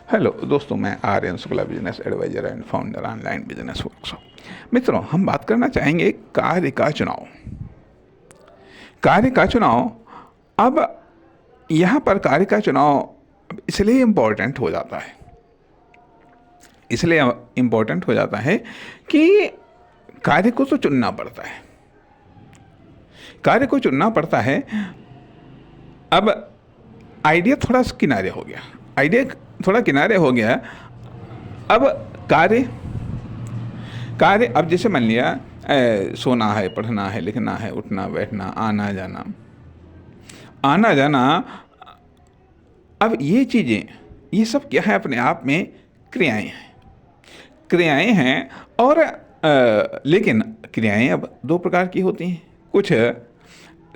Hello दोस्तों, मैं Aryan Shukla, business advisor and founder online business workshop. मित्रों, हम बात करना चाहेंगे कार्य का चुनाव। कार्य का चुनाव। अब यहाँ पर कार्य का चुनाव इसलिए इम्पोर्टेंट हो जाता है, कि कार्य को तो चुनना पड़ता है। कार्य को चुनना पड़ता है। अब आइडिया थोड़ा किनारे हो गया। अब कार्य कार्य अब जैसे मान लिया, सोना है, पढ़ना है, लिखना है, उठना बैठना, आना जाना। अब ये चीज़ें, ये सब क्या है? अपने आप में क्रियाएं हैं। और लेकिन क्रियाएं अब दो प्रकार की होती हैं। कुछ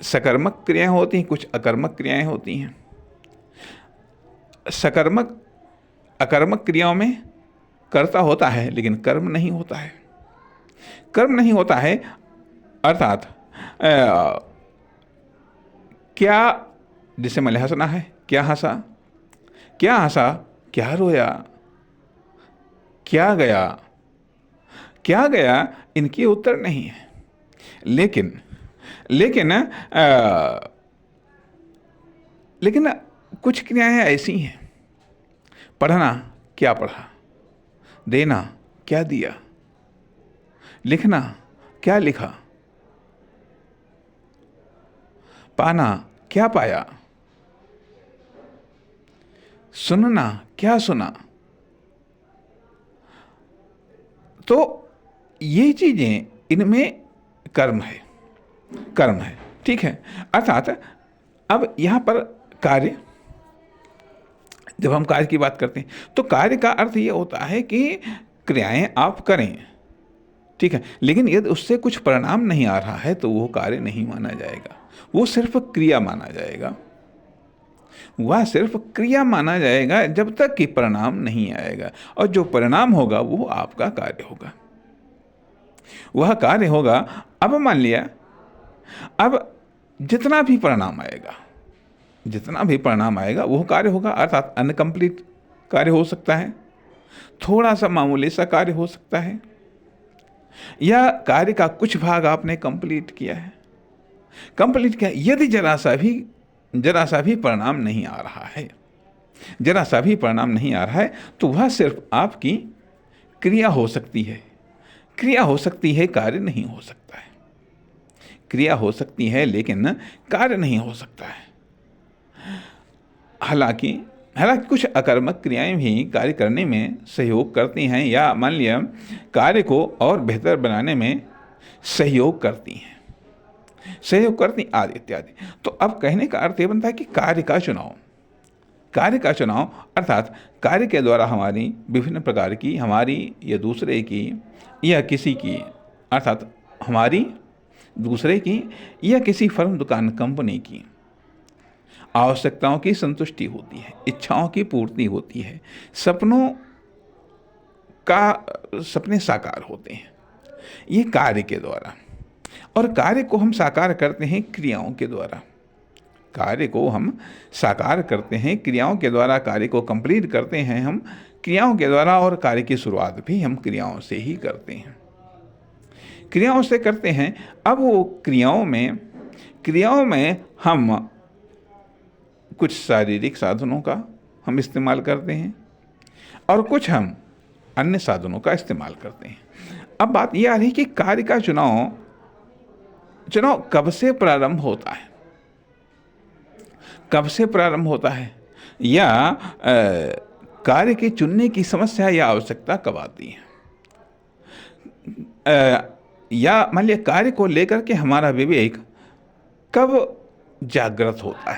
सकर्मक क्रियाएं होती हैं, कुछ अकर्मक क्रियाएं होती हैं। सकर्मक अकर्मक क्रियाओं में कर्ता होता है लेकिन कर्म नहीं होता है। अर्थात क्या, जिसे मान लिया हंसना है, क्या हंसा, क्या रोया, क्या गया, इनके उत्तर नहीं है। लेकिन कुछ क्रियाएं ऐसी हैं। पढ़ना, क्या पढ़ा, देना, क्या दिया, लिखना, क्या लिखा, पाना, क्या पाया, सुनना, क्या सुना। तो ये चीजें, इनमें कर्म है। ठीक है। अर्थात अब यहां पर कार्य, जब हम कार्य की बात करते हैं तो कार्य का अर्थ ये होता है कि क्रियाएं आप करें, ठीक है, लेकिन यदि उससे कुछ परिणाम नहीं आ रहा है तो वो कार्य नहीं माना जाएगा, वो सिर्फ क्रिया माना जाएगा। जब तक कि परिणाम नहीं आएगा, और जो परिणाम होगा वो आपका कार्य होगा, वह कार्य होगा। अब मान लिया, अब जितना भी परिणाम आएगा वो कार्य होगा। अर्थात अनकम्प्लीट कार्य हो सकता है, थोड़ा सा मामूली सा कार्य हो सकता है, या कार्य का कुछ भाग आपने कंप्लीट किया। यदि जरा सा भी परिणाम नहीं आ रहा है, तो वह सिर्फ आपकी क्रिया हो सकती है, कार्य नहीं हो सकता है। क्रिया हो सकती है लेकिन कार्य नहीं हो सकता है। हालांकि कुछ अकर्मक क्रियाएं भी कार्य करने में सहयोग करती हैं, या मान लिया कार्य को और बेहतर बनाने में सहयोग करती आदि इत्यादि। तो अब कहने का अर्थ ये बनता है कि कार्य का चुनाव अर्थात कार्य के द्वारा हमारी विभिन्न प्रकार की, हमारी या दूसरे की या किसी की, अर्थात हमारी, दूसरे की या किसी फर्म, दुकान, कंपनी की आवश्यकताओं की संतुष्टि होती है, इच्छाओं की पूर्ति होती है, सपने साकार होते हैं, ये कार्य के द्वारा। और कार्य को हम साकार करते हैं क्रियाओं के द्वारा। कार्य को कंप्लीट करते हैं हम क्रियाओं के द्वारा, और कार्य की शुरुआत भी हम क्रियाओं से ही करते हैं। अब वो क्रियाओं में हम कुछ शारीरिक साधनों का हम इस्तेमाल करते हैं, और कुछ हम अन्य साधनों का इस्तेमाल करते हैं। अब बात यह आ रही कि कार्य का चुनाव कब से प्रारंभ होता है, या कार्य के चुनने की समस्या या आवश्यकता कब आती है, या मान लिया कार्य को लेकर के हमारा विवेक कब जागृत होता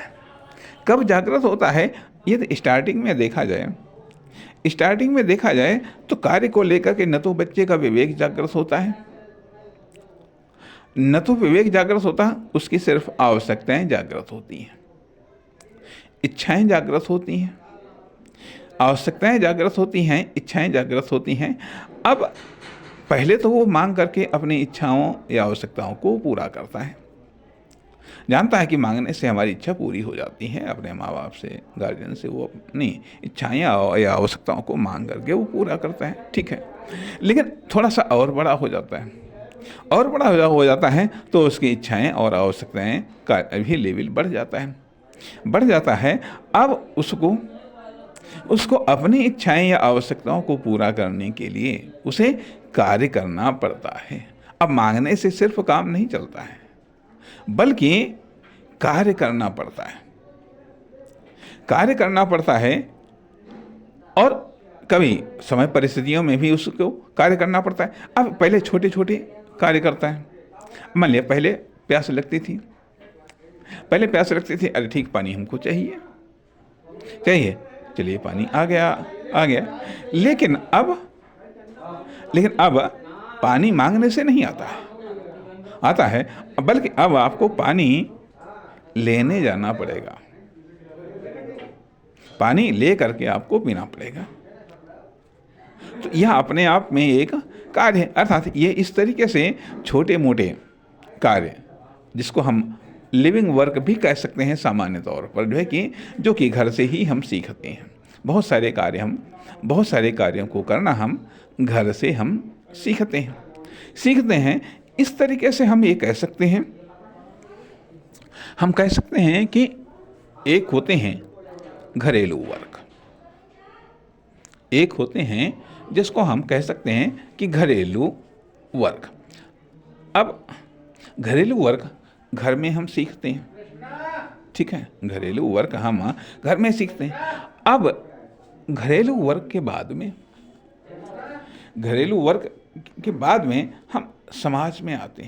है। यदि स्टार्टिंग में देखा जाए तो कार्य को लेकर के न तो बच्चे का विवेक जागृत होता है, उसकी सिर्फ आवश्यकताएं जागृत होती हैं, इच्छाएं जागृत होती हैं, आवश्यकताएं जागृत होती हैं, इच्छाएं जागृत होती हैं। अब पहले तो वो मांग करके अपनी इच्छाओं या आवश्यकताओं को पूरा करता है, जानता है कि मांगने से हमारी इच्छा पूरी हो जाती है, अपने माँ बाप से, गार्जियन से वो अपनी इच्छाएं या आवश्यकताओं को मांग करके वो पूरा करता है, ठीक है। लेकिन थोड़ा सा और बड़ा हो जाता है, और बड़ा हो जाता है तो उसकी इच्छाएं और आवश्यकताएं का भी लेवल बढ़ जाता है। अब उसको अपनी इच्छाएं या आवश्यकताओं को पूरा करने के लिए उसे कार्य करना पड़ता है। अब मांगने से सिर्फ काम नहीं चलता है, बल्कि कार्य करना पड़ता है, कार्य करना पड़ता है। और कभी समय परिस्थितियों में भी उसको कार्य करना पड़ता है। अब पहले छोटे छोटे कार्य करता है। मान लिया पहले प्यास लगती थी, अरे ठीक, पानी हमको चाहिए, चलिए पानी आ गया। लेकिन अब पानी मांगने से नहीं आता है, बल्कि अब आपको पानी लेने जाना पड़ेगा, पानी ले करके आपको पीना पड़ेगा। तो यह अपने आप में एक कार्य है। अर्थात ये इस तरीके से छोटे मोटे कार्य, जिसको हम लिविंग वर्क भी कह सकते हैं सामान्य तौर पर, जो कि घर से ही हम सीखते हैं। बहुत सारे कार्यों को करना हम घर से हम सीखते हैं। इस तरीके से हम ये कह सकते हैं, कि एक होते हैं घरेलू वर्क, एक होते हैं जिसको हम कह सकते हैं कि घरेलू वर्क। अब घरेलू वर्क घर में हम सीखते हैं, ठीक है, घरेलू वर्क हम घर में सीखते हैं। अब घरेलू वर्क के बाद में हम समाज में आते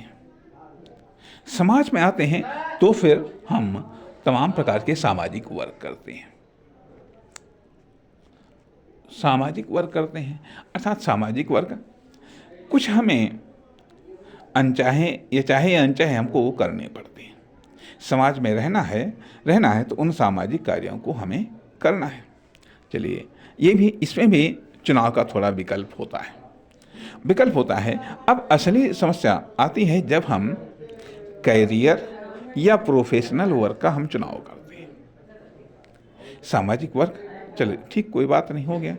हैं, तो फिर हम तमाम प्रकार के सामाजिक वर्क करते हैं। अर्थात सामाजिक वर्क कुछ हमें चाहे अनचाहे हमको वो करने पड़ते हैं। समाज में रहना है तो उन सामाजिक कार्यों को हमें करना है। चलिए, इसमें भी चुनाव का थोड़ा विकल्प होता है। अब असली समस्या आती है जब हम कैरियर या प्रोफेशनल वर्क का हम चुनाव करते हैं। सामाजिक वर्क, चलिए ठीक, कोई बात नहीं, हो गया।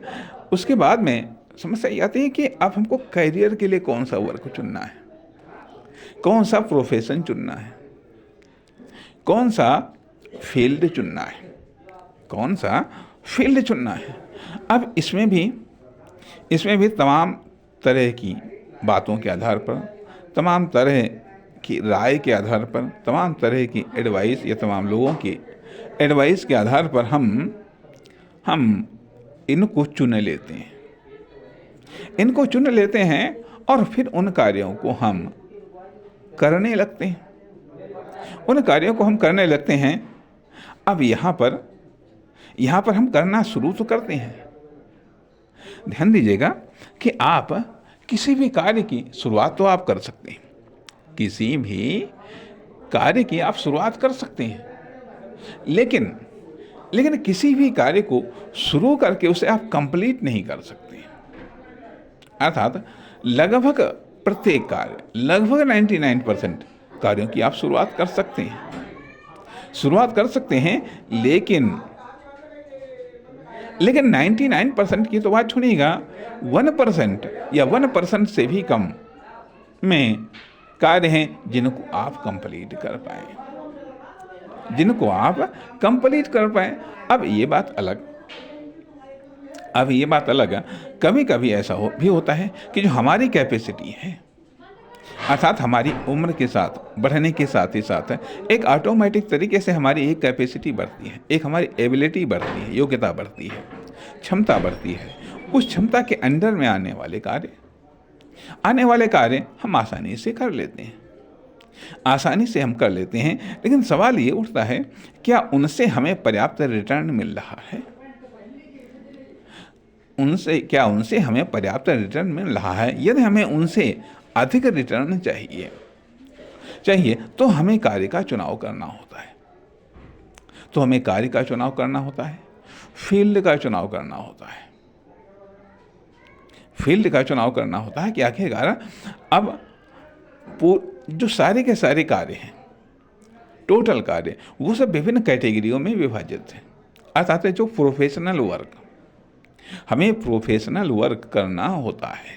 उसके बाद में समस्या ये आती है कि अब हमको कैरियर के लिए कौन सा वर्क चुनना है, कौन सा प्रोफेशन चुनना है, कौन सा फील्ड चुनना है। अब इसमें भी तमाम तरह की बातों के आधार पर, तमाम तरह की राय के आधार पर, तमाम तरह की एडवाइस या तमाम लोगों की एडवाइस के आधार पर हम इनको चुन लेते हैं और फिर उन कार्यों को हम करने लगते हैं। अब यहाँ पर हम करना शुरू तो करते हैं। ध्यान दीजिएगा कि आप किसी भी कार्य की शुरुआत तो आप कर सकते हैं, किसी भी कार्य की आप शुरुआत कर सकते हैं, लेकिन किसी भी कार्य को शुरू करके उसे आप कंप्लीट नहीं कर सकते। अर्थात लगभग प्रत्येक कार्य, लगभग 99% कार्यों की आप शुरुआत कर सकते हैं, लेकिन 99% की तो बात छोड़िएगा, 1% या 1% से भी कम में कार्य हैं जिनको आप कंप्लीट कर पाए। अब ये बात अलग है। कभी कभी ऐसा भी होता है कि जो हमारी कैपेसिटी है, अर्थात हमारी उम्र के साथ बढ़ने के साथ ही साथ एक ऑटोमेटिक तरीके से हमारी एक कैपेसिटी बढ़ती है, एक हमारी एबिलिटी बढ़ती है, योग्यता बढ़ती है, क्षमता बढ़ती है। उस क्षमता के अंडर में आने वाले कार्य हम आसानी से कर लेते हैं। लेकिन सवाल ये उठता है, क्या उनसे हमें पर्याप्त रिटर्न मिल रहा है? उनसे हमें पर्याप्त रिटर्न मिल रहा है? यदि हमें उनसे अधिक रिटर्न चाहिए तो हमें कार्य का चुनाव करना होता है, फील्ड का चुनाव करना होता है कि आखिरकार अब जो सारे के सारे कार्य हैं टोटल कार्य, वो सब विभिन्न कैटेगरियों में विभाजित है। अर्थात जो प्रोफेशनल वर्क, हमें प्रोफेशनल वर्क करना होता है,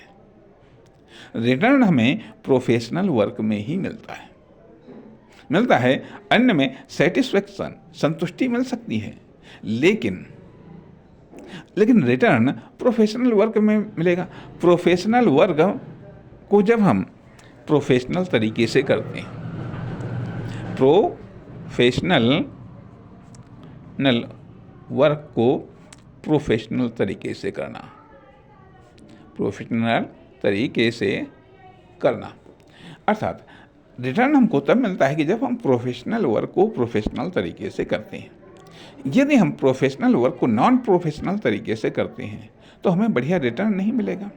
रिटर्न हमें प्रोफेशनल वर्क में ही मिलता है। अन्य में सेटिस्फेक्शन, संतुष्टि मिल सकती है, लेकिन रिटर्न प्रोफेशनल वर्क में मिलेगा। प्रोफेशनल वर्क को जब हम प्रोफेशनल तरीके से करते हैं, प्रोफेशनल वर्क को प्रोफेशनल तरीके से करना, अर्थात रिटर्न हमको तब मिलता है कि जब हम प्रोफेशनल वर्क को प्रोफेशनल तरीके से करते हैं। यदि हम प्रोफेशनल वर्क को नॉन प्रोफेशनल तरीके से करते हैं तो हमें बढ़िया रिटर्न नहीं मिलेगा।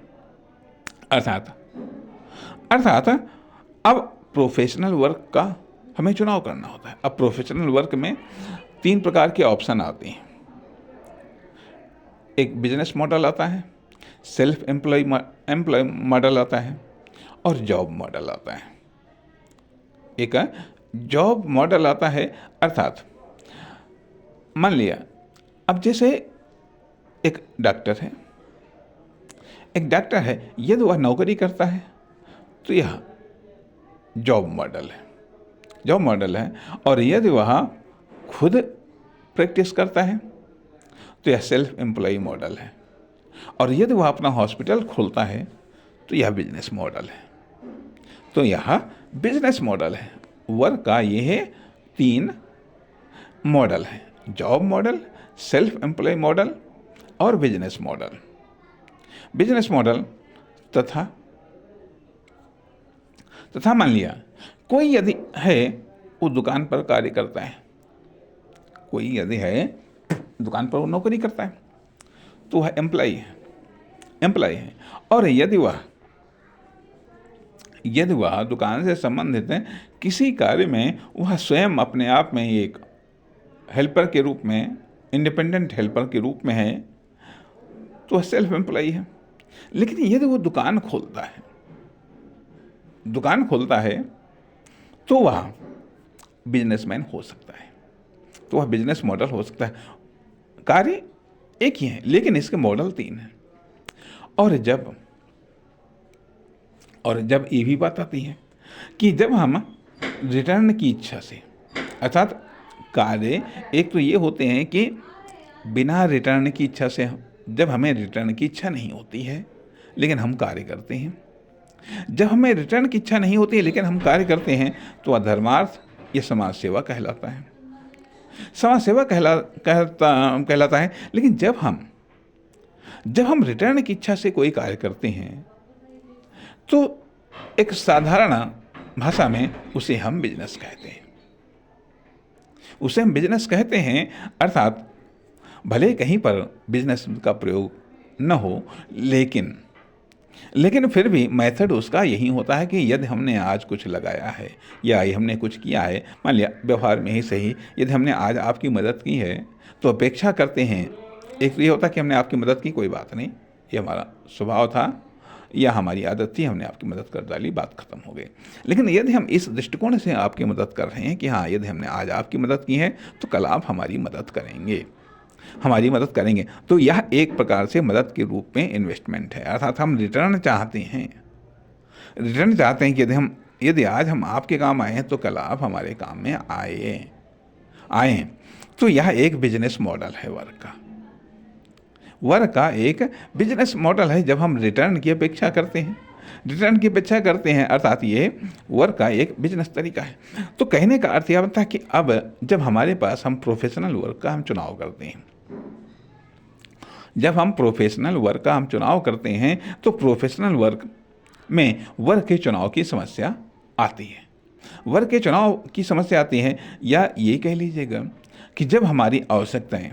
अर्थात अब प्रोफेशनल वर्क का हमें चुनाव करना होता है। अब प्रोफेशनल वर्क में 3 प्रकार के ऑप्शन आते हैं। एक बिजनेस मॉडल आता है, सेल्फ एम्प्लॉय मॉडल आता है और जॉब मॉडल आता है। एक जॉब मॉडल आता है, अर्थात मान लिया अब जैसे एक डॉक्टर है, यदि वह नौकरी करता है तो यह जॉब मॉडल है, और यदि वह खुद प्रैक्टिस करता है तो यह सेल्फ एम्प्लॉय मॉडल है, और यदि वह अपना हॉस्पिटल खोलता है तो यह बिजनेस मॉडल है। वर्क का यह 3 मॉडल है, job model, self employ model और बिजनेस मॉडल। तथा मान लिया कोई यदि है वो दुकान पर कार्य करता है, कोई यदि है दुकान पर वो नौकरी करता है तो वह एम्प्लॉय है, और यदि वह दुकान से संबंधित है किसी कार्य में, वह स्वयं अपने आप में एक हेल्पर के रूप में, इंडिपेंडेंट हेल्पर के रूप में है, तो वह सेल्फ एम्प्लॉय है। लेकिन यदि वो दुकान खोलता है तो वह बिजनेसमैन हो सकता है, तो वह बिजनेस मॉडल हो सकता है। कार्य एक ही है लेकिन इसके मॉडल 3 हैं। और जब ये भी बात आती है कि जब हम रिटर्न की इच्छा से, अर्थात कार्य एक तो ये होते हैं कि बिना रिटर्न की इच्छा से, जब हमें रिटर्न की इच्छा नहीं होती है लेकिन हम कार्य करते हैं, जब हमें रिटर्न की इच्छा नहीं होती है लेकिन हम कार्य करते हैं तो अधर्मार्थ या समाज सेवा कहलाता है। कहलाता है। लेकिन जब हम रिटर्न की इच्छा से कोई कार्य करते हैं तो एक साधारण भाषा में उसे हम बिजनेस कहते हैं। अर्थात भले कहीं पर बिजनेस का प्रयोग न हो, लेकिन फिर भी मेथड उसका यही होता है कि यदि हमने आज कुछ लगाया है या हमने कुछ किया है, मान लिया व्यवहार में ही सही, यदि हमने आज आपकी मदद की है तो अपेक्षा करते हैं, एक तो ये होता है कि हमने आपकी मदद की, कोई बात नहीं, ये हमारा स्वभाव था या हमारी आदत थी, हमने आपकी मदद कर डाली, बात खत्म हो गई। लेकिन यदि हम इस दृष्टिकोण से आपकी मदद कर रहे हैं कि हाँ, यदि हमने आज आपकी मदद की है तो कल आप हमारी मदद करेंगे, तो यह एक प्रकार से मदद के रूप में इन्वेस्टमेंट है। अर्थात हम रिटर्न चाहते हैं कि यदि आज हम आपके काम आए हैं तो कल आप हमारे काम में आए। तो यह एक बिजनेस मॉडल है वर्क का एक बिजनेस मॉडल है। जब हम रिटर्न की अपेक्षा करते हैं, अर्थात ये वर्क का एक बिजनेस तरीका है। तो कहने का अर्थ यह बनता है कि अब जब हमारे पास हम प्रोफेशनल वर्क का हम चुनाव करते हैं, तो प्रोफेशनल वर्क में वर्क के चुनाव की समस्या आती है। या ये कह लीजिएगा कि जब हमारी आवश्यकताएं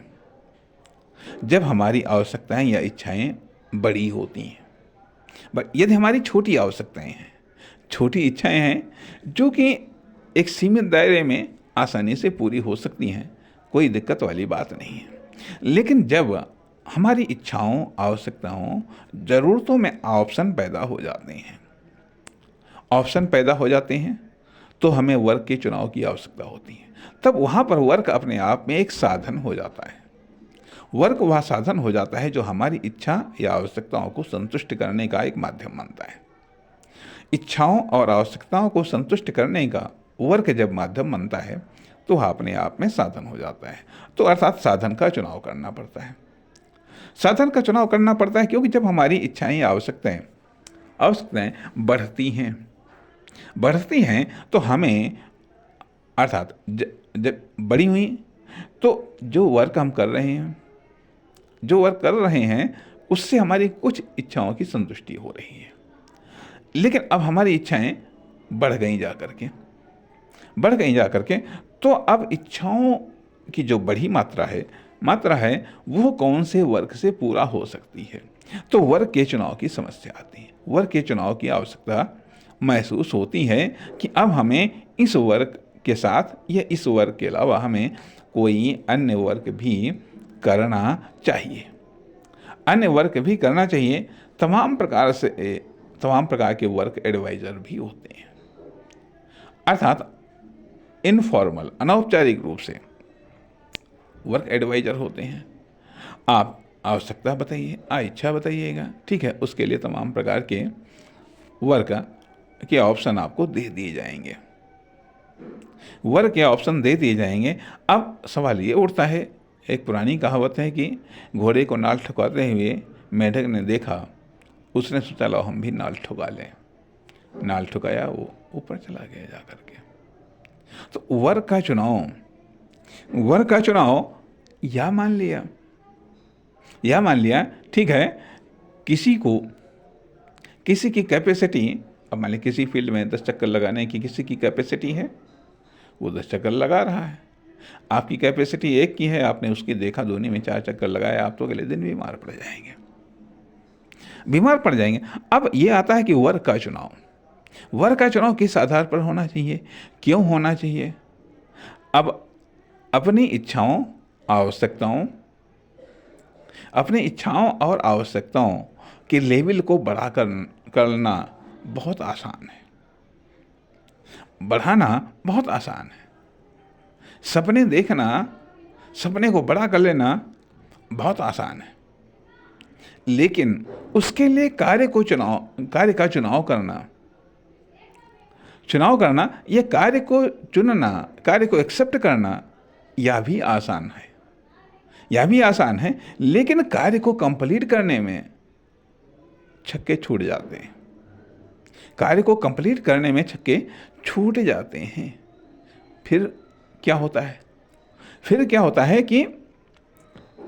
या इच्छाएं बड़ी होती हैं, यदि हमारी छोटी इच्छाएं हैं जो कि एक सीमित दायरे में आसानी से पूरी हो सकती हैं, कोई दिक्कत वाली बात नहीं है। लेकिन जब हमारी इच्छाओं, आवश्यकताओं, ज़रूरतों में ऑप्शन पैदा हो जाते हैं, तो हमें वर्क के चुनाव की आवश्यकता होती है। तब वहाँ पर वर्क अपने आप में एक साधन हो जाता है। वर्क वह साधन हो जाता है जो हमारी इच्छा या आवश्यकताओं को संतुष्ट करने का एक माध्यम बनता है। इच्छाओं और आवश्यकताओं को संतुष्ट करने का वर्क जब माध्यम बनता है तो वह अपने आप में साधन हो जाता है। तो अर्थात साधन का चुनाव करना पड़ता है। साधन का चुनाव करना पड़ता है क्योंकि जब हमारी इच्छाएं या आवश्यकताएं बढ़ती हैं तो हमें अर्थात जब बड़ी हुई तो जो वर्क कर रहे हैं उससे हमारी कुछ इच्छाओं की संतुष्टि हो रही है। लेकिन अब हमारी इच्छाएं बढ़ गई जा करके तो अब इच्छाओं की जो बड़ी मात्रा है वो कौन से वर्क से पूरा हो सकती है। तो वर्क के चुनाव की समस्या आती है। वर्क के चुनाव की आवश्यकता महसूस होती है कि अब हमें इस वर्क के साथ या इस वर्क के अलावा हमें कोई अन्य वर्क भी करना चाहिए। तमाम प्रकार के वर्क एडवाइजर भी होते हैं, अर्थात इनफॉर्मल अनौपचारिक रूप से वर्क एडवाइजर होते हैं। आप आवश्यकता बताइए, इच्छा बताइएगा, ठीक है, उसके लिए तमाम प्रकार के वर्क के ऑप्शन आपको दे दिए जाएंगे। अब सवाल ये उठता है, एक पुरानी कहावत है कि घोड़े को नाल ठुकाते हुए मेढक ने देखा, उसने सोचा लो हम भी नाल ठुका लें। नाल ठुकाया, वो ऊपर चला गया जा करके। तो वर्क का चुनाव या मान लिया ठीक है, किसी की कैपेसिटी, अब मान लीजिए किसी फील्ड में 10 चक्कर लगाने की किसी की कैपेसिटी है, वो 10 चक्कर लगा रहा है। आपकी कैपेसिटी 1 की है, आपने उसकी देखा, दोनों में 4 चक्कर लगाया, आप तो अगले दिन बीमार पड़ जाएंगे। अब ये आता है कि वर्क का चुनाव किस आधार पर होना चाहिए, क्यों होना चाहिए। अब अपनी इच्छाओं और आवश्यकताओं के लेवल को करना बहुत आसान है, बढ़ाना बहुत आसान है। सपने को बड़ा कर लेना बहुत आसान है, लेकिन उसके लिए कार्य का चुनाव करना यह कार्य को चुनना, कार्य को एक्सेप्ट करना, यह भी आसान है। लेकिन कार्य को कंप्लीट करने में छक्के छूट जाते हैं। फिर क्या होता है कि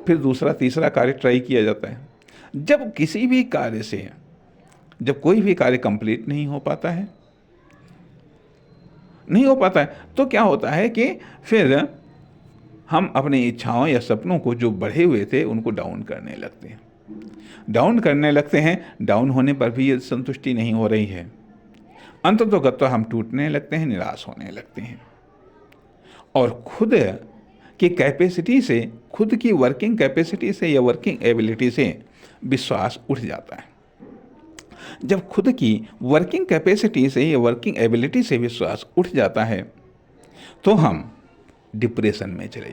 फिर दूसरा तीसरा कार्य ट्राई किया जाता है। जब कोई भी कार्य कंप्लीट नहीं हो पाता है तो क्या होता है कि फिर हम अपनी इच्छाओं या सपनों को जो बढ़े हुए थे उनको डाउन करने लगते हैं। डाउन होने पर भी ये संतुष्टि नहीं हो रही है। अंततोगत्वा हम टूटने लगते हैं, निराश होने लगते हैं और खुद की वर्किंग कैपेसिटी से या वर्किंग एबिलिटी से विश्वास उठ जाता है। जब खुद की वर्किंग कैपेसिटी से या वर्किंग एबिलिटी से विश्वास उठ जाता है तो हम डिप्रेशन में चले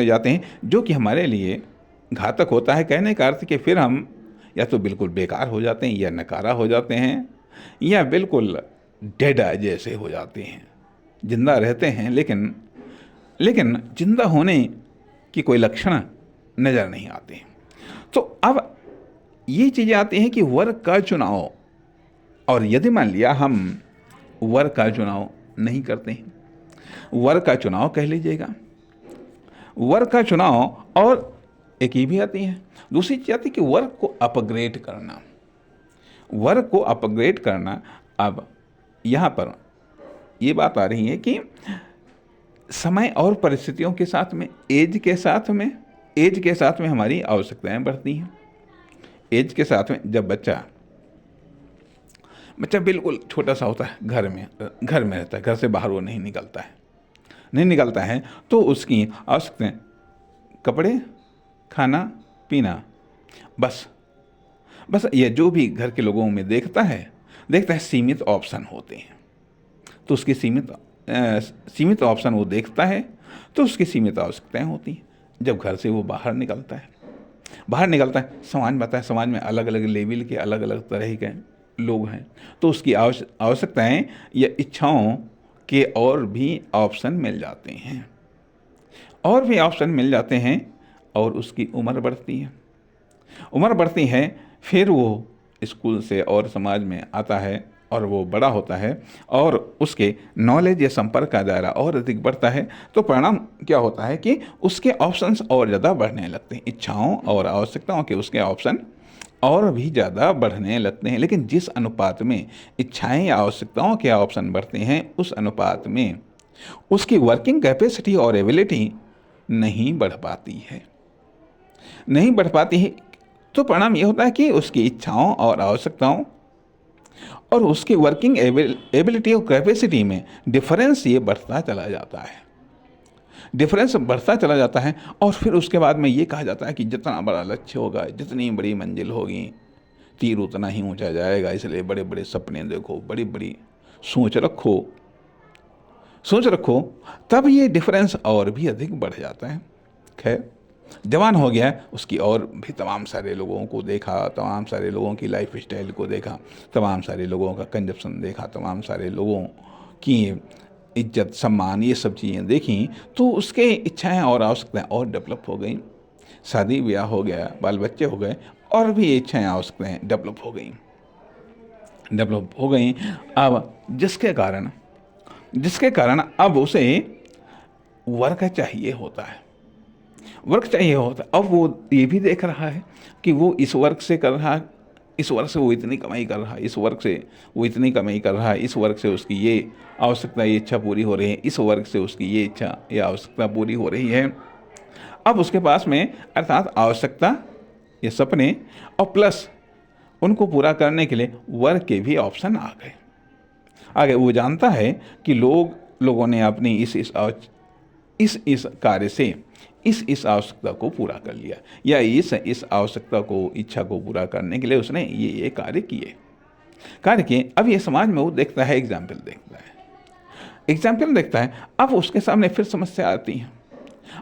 जाते हैं, जो कि हमारे लिए घातक होता है। कहने का अर्थ कि फिर हम या तो बिल्कुल बेकार हो जाते हैं, या नकारा हो जाते हैं, या बिल्कुल डेड जैसे हो जाते हैं। जिंदा रहते हैं लेकिन जिंदा होने की कोई लक्षण नज़र नहीं आते हैं। तो अब ये चीज़ें आती हैं कि वर्क का चुनाव, और यदि मान लिया हम वर्क का चुनाव नहीं करते हैं, वर्क का चुनाव कह लीजिएगा, वर्क का चुनाव, और एक ये भी आती है, दूसरी चीज़ आती है कि वर्क को अपग्रेड करना। अब यहाँ पर ये बात आ रही है कि समय और परिस्थितियों के साथ में, एज के साथ में हमारी आवश्यकताएं बढ़ती हैं। एज के साथ में जब बच्चा बिल्कुल छोटा सा होता है, घर में रहता है, घर से बाहर वो नहीं निकलता है, तो उसकी आवश्यकताएं कपड़े, खाना, पीना, बस ये जो भी घर के लोगों में देखता है, देखता है सीमित ऑप्शन होते हैं, तो उसकी सीमित ऑप्शन वो देखता है, तो उसकी सीमित आवश्यकताएं होती हैं। जब घर से वो बाहर निकलता है, समाज में आता है, समाज में अलग अलग लेवल के अलग अलग तरह के लोग हैं, तो उसकी आवश्यकताएं या इच्छाओं के और भी ऑप्शन मिल जाते हैं, और उसकी उम्र बढ़ती है, फिर वो स्कूल से और समाज में आता है और वो बड़ा होता है और उसके नॉलेज या संपर्क का दायरा और अधिक बढ़ता है, तो परिणाम क्या होता है कि उसके ऑप्शंस और ज़्यादा बढ़ने लगते हैं, इच्छाओं और आवश्यकताओं के उसके ऑप्शन और भी ज़्यादा बढ़ने लगते हैं। लेकिन जिस अनुपात में इच्छाएं या आवश्यकताओं के ऑप्शन बढ़ते हैं, उस अनुपात में उसकी वर्किंग कैपेसिटी और एबिलिटी नहीं बढ़ पाती है। तो परिणाम ये होता है कि उसकी इच्छाओं और आवश्यकताओं और उसकी वर्किंग एबिलिटी और कैपेसिटी में डिफरेंस ये बढ़ता चला जाता है, और फिर उसके बाद में ये कहा जाता है कि जितना बड़ा लक्ष्य होगा, जितनी बड़ी मंजिल होगी, तीर उतना ही ऊंचा जाएगा। इसलिए बड़े बड़े सपने देखो, बड़ी बड़ी सोच रखो, तब ये डिफरेंस और भी अधिक बढ़ जाता है। खैर, जवान हो गया, उसकी और भी तमाम सारे लोगों को देखा, तमाम सारे लोगों की लाइफ स्टाइल को देखा, तमाम सारे लोगों का कंजप्शन देखा, तमाम सारे लोगों की इज्जत सम्मान, ये सब चीज़ें देखी, तो उसके इच्छाएं और आवश्यकताएं और डेवलप हो गई। शादी ब्याह हो गया, बाल बच्चे हो गए, और भी इच्छाएं आवश्यकताएं डेवलप हो गई। अब जिसके कारण अब उसे वर्क चाहिए होता है। अब वो ये भी देख रहा है कि वो इस वर्क से वो इतनी कमाई कर रहा है, इस वर्क से वो इतनी कमाई कर रहा है, इस वर्क से उसकी ये आवश्यकता, ये इच्छा पूरी हो रही है, इस वर्क से उसकी ये इच्छा, ये आवश्यकता पूरी हो रही है। अब उसके पास में अर्थात आवश्यकता, ये सपने, और प्लस उनको पूरा करने के लिए वर्क के भी ऑप्शन आ गए। वो जानता है कि लोगों ने अपनी इस कार्य से इस आवश्यकता को पूरा कर लिया, या इस आवश्यकता को, इच्छा को पूरा करने के लिए उसने ये कार्य किए। अब ये समाज में वो देखता है, एग्जाम्पल देखता है। अब उसके सामने फिर समस्या आती है।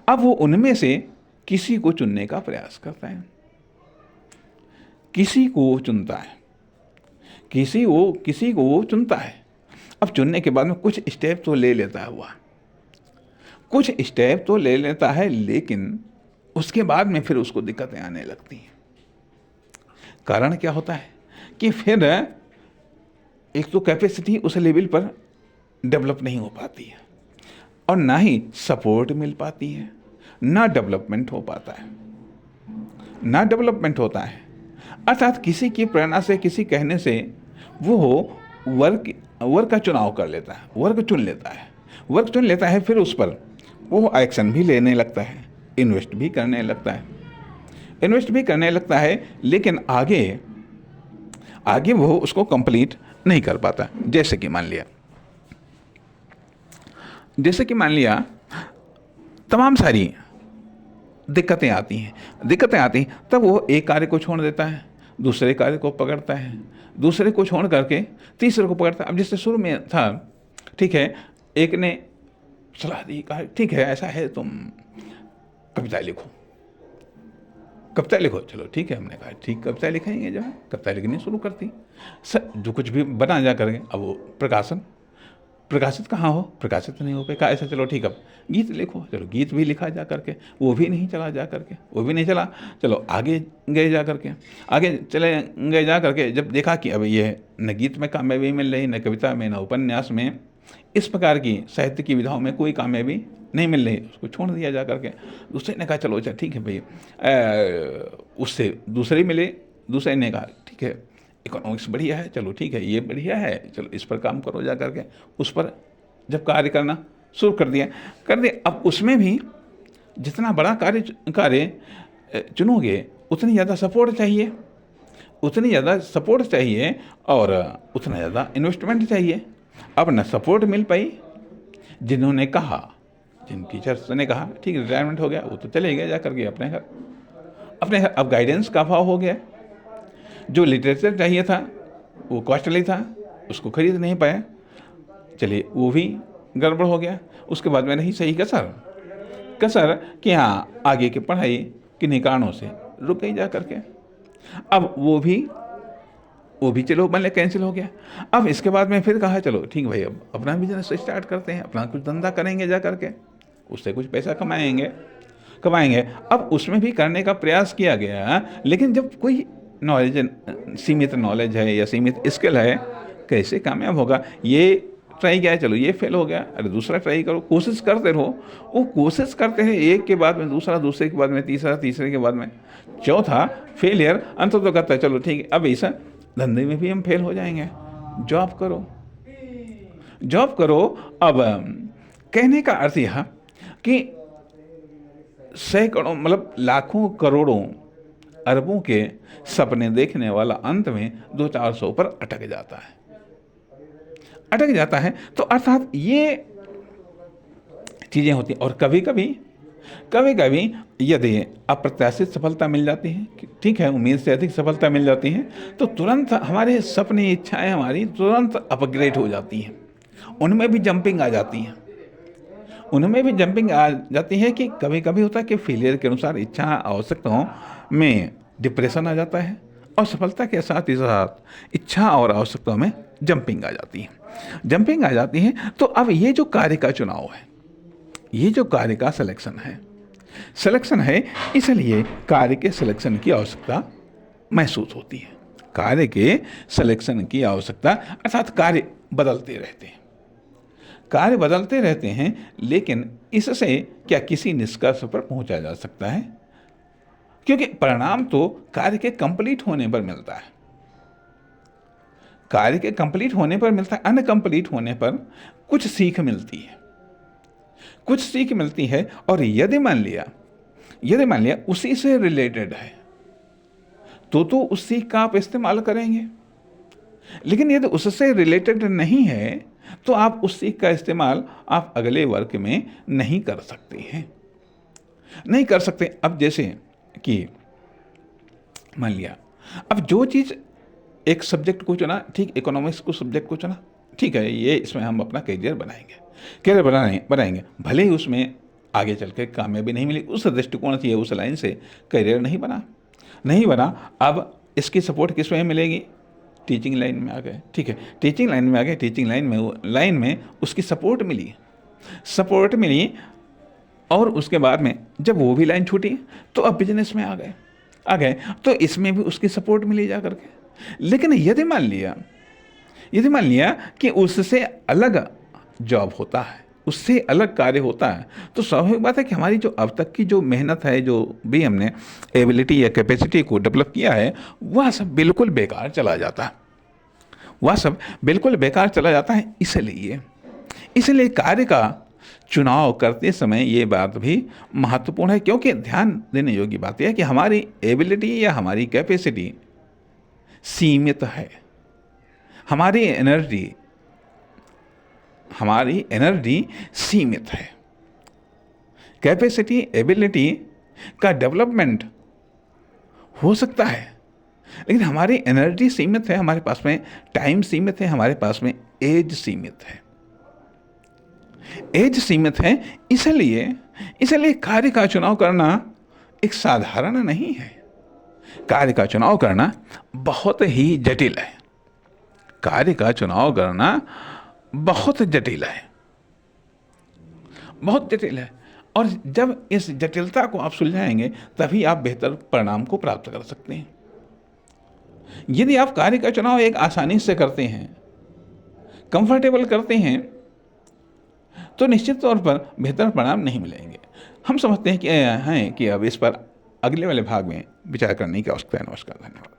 अब वो उनमें से किसी को चुनने का प्रयास करता है, किसी को वो चुनता है। अब चुनने के बाद में कुछ स्टेप तो ले लेता है, लेकिन उसके बाद में फिर उसको दिक्कतें आने लगती हैं। कारण क्या होता है कि फिर एक तो कैपेसिटी उस लेवल पर डेवलप नहीं हो पाती है, और ना ही सपोर्ट मिल पाती है, ना डेवलपमेंट होता है। अर्थात किसी की प्रेरणा से, किसी कहने से वो वर्क का चुनाव कर लेता है, वर्क चुन लेता है, फिर उस पर वो एक्शन भी लेने लगता है, इन्वेस्ट भी करने लगता है, लेकिन आगे वो उसको कंप्लीट नहीं कर पाता। जैसे कि मान लिया तमाम सारी दिक्कतें आती हैं, तब वो एक कार्य को छोड़ देता है, दूसरे कार्य को पकड़ता है, दूसरे को छोड़ करके तीसरे को पकड़ता है। अब जैसे शुरू में था, ठीक है, एक ने सलाह दी, कहा ठीक है ऐसा है, तुम कविता लिखो। चलो ठीक है, हमने कहा ठीक, कविता लिखेंगे। जो है कविता लिखनी शुरू करती, जो कुछ भी बना जा करेंगे। अब वो प्रकाशित कहाँ हो, प्रकाशित नहीं हो पाए। कहा ऐसा, चलो ठीक, अब गीत लिखो। चलो गीत भी लिखा जा करके, वो भी नहीं चला। चलो आगे गए जा करके, जब देखा कि अब ये न गीत में कामयाबी मिल रही, न कविता में, न उपन्यास में, इस प्रकार की साहित्य की विधाओं में कोई कामयाबी नहीं मिल रही, उसको छोड़ दिया जा करके। दूसरे ने कहा चलो अच्छा ठीक है भाई, उससे दूसरे मिले, दूसरे ने कहा ठीक है इकोनॉमिक्स बढ़िया है, चलो ठीक है ये बढ़िया है, चलो इस पर काम करो जा करके। उस पर जब कार्य करना शुरू कर दिया। अब उसमें भी जितना बड़ा कार्य चुनोगे, उतनी ज़्यादा सपोर्ट चाहिए और उतना ज़्यादा इन्वेस्टमेंट चाहिए। अब न सपोर्ट मिल पाई, जिन टीचर्स ने कहा ठीक है रिटायरमेंट हो गया, वो तो चले गए जा करके अपने घर। अब गाइडेंस का अभाव हो गया, जो लिटरेचर चाहिए था वो कॉस्टली था, उसको खरीद नहीं पाया, चलिए वो भी गड़बड़ हो गया। उसके बाद में रही सही कसर कि हाँ आगे की पढ़ाई किन्हीं कारणों से रुक गई जा करके। अब वो भी चलो मान लिया कैंसिल हो गया। अब इसके बाद में फिर कहा चलो ठीक भाई अब अपना बिजनेस स्टार्ट करते हैं, अपना कुछ धंधा करेंगे जा करके, उससे कुछ पैसा कमाएंगे। अब उसमें भी करने का प्रयास किया गया, लेकिन जब कोई नॉलेज, सीमित नॉलेज है या सीमित स्किल है, कैसे कामयाब होगा। ये ट्राई किया है, चलो ये फेल हो गया, अरे दूसरा ट्राई करो, कोशिश करते रहो। वो कोशिश करते हैं, एक के बाद में दूसरा, दूसरे के बाद में तीसरा, तीसरे के बाद में चौथा फेलियर। अंत तो कहता है चलो ठीक है अब ऐसा धंधे में भी हम फेल हो जाएंगे, जॉब करो। अब कहने का अर्थ यह कि सैकड़ों मतलब लाखों करोड़ों अरबों के सपने देखने वाला अंत में 200-400 पर अटक जाता है। तो अर्थात ये चीज़ें होती हैं। और कभी कभी यदि अप्रत्याशित सफलता मिल जाती है, ठीक है, उम्मीद से अधिक सफलता मिल जाती है, तो तुरंत हमारे सपने, इच्छाएं हमारी तुरंत अपग्रेड हो जाती हैं, उनमें भी जंपिंग आ जाती है। कि कभी कभी होता है कि फेलियर के अनुसार इच्छा आवश्यकताओं में डिप्रेशन आ जाता है, और सफलता के साथ ही साथ इच्छा और आवश्यकताओं में जंपिंग आ जाती है। तो अब ये जो कार्य का चुनाव है, ये जो कार्य का सिलेक्शन है, इसलिए कार्य के सिलेक्शन की आवश्यकता महसूस होती है। कार्य के सिलेक्शन की आवश्यकता अर्थात कार्य बदलते रहते हैं, लेकिन इससे क्या किसी निष्कर्ष पर पहुंचा जा सकता है? क्योंकि परिणाम तो कार्य के कंप्लीट होने पर मिलता है, अनकंप्लीट होने पर कुछ सीख मिलती है। और यदि मान लिया उसी से रिलेटेड है तो उस सीख का आप इस्तेमाल करेंगे, लेकिन यदि उससे रिलेटेड नहीं है तो आप उस सीख का इस्तेमाल आप अगले वर्ग में नहीं कर सकते। अब जैसे कि मान लिया, अब जो चीज़ एक सब्जेक्ट को चुना, ठीक, इकोनॉमिक्स को सब्जेक्ट को चुना, ठीक है, ये इसमें हम अपना करियर बनाएंगे, भले ही उसमें आगे चल के कामयाबी नहीं मिली, उस दृष्टिकोण से, उस लाइन से करियर नहीं बना। अब इसकी सपोर्ट किस में मिलेगी? टीचिंग लाइन में आ गए, ठीक है, टीचिंग लाइन में उसकी सपोर्ट मिली। और उसके बाद में जब वो भी लाइन छूटी तो अब बिजनेस में आ गए, तो इसमें भी उसकी सपोर्ट मिली जा करके। लेकिन यदि मान लिया कि उससे अलग जॉब होता है, उससे अलग कार्य होता है, तो स्वाभाविक बात है कि हमारी जो अब तक की जो मेहनत है, जो भी हमने एबिलिटी या कैपेसिटी को डेवलप किया है, वह सब बिल्कुल बेकार चला जाता है। इसलिए कार्य का चुनाव करते समय ये बात भी महत्वपूर्ण है, क्योंकि ध्यान देने योग्य बात यह है कि हमारी एबिलिटी या हमारी कैपेसिटी सीमित है, हमारी एनर्जी सीमित है। कैपेसिटी, एबिलिटी का डेवलपमेंट हो सकता है, लेकिन हमारी एनर्जी सीमित है, हमारे पास में टाइम सीमित है, हमारे पास में एज सीमित है। इसलिए कार्य का चुनाव करना एक साधारण नहीं है, कार्य का चुनाव करना बहुत ही जटिल है। बहुत जटिल है। और जब इस जटिलता को आप सुलझाएंगे तभी आप बेहतर परिणाम को प्राप्त कर सकते हैं। यदि आप कार्य का चुनाव एक आसानी से करते हैं, कंफर्टेबल करते हैं, तो निश्चित तौर पर बेहतर परिणाम नहीं मिलेंगे। हम समझते हैं कि अब इस पर अगले वाले भाग में विचार करने की आवश्यकता है। नमस्कार, धन्यवाद।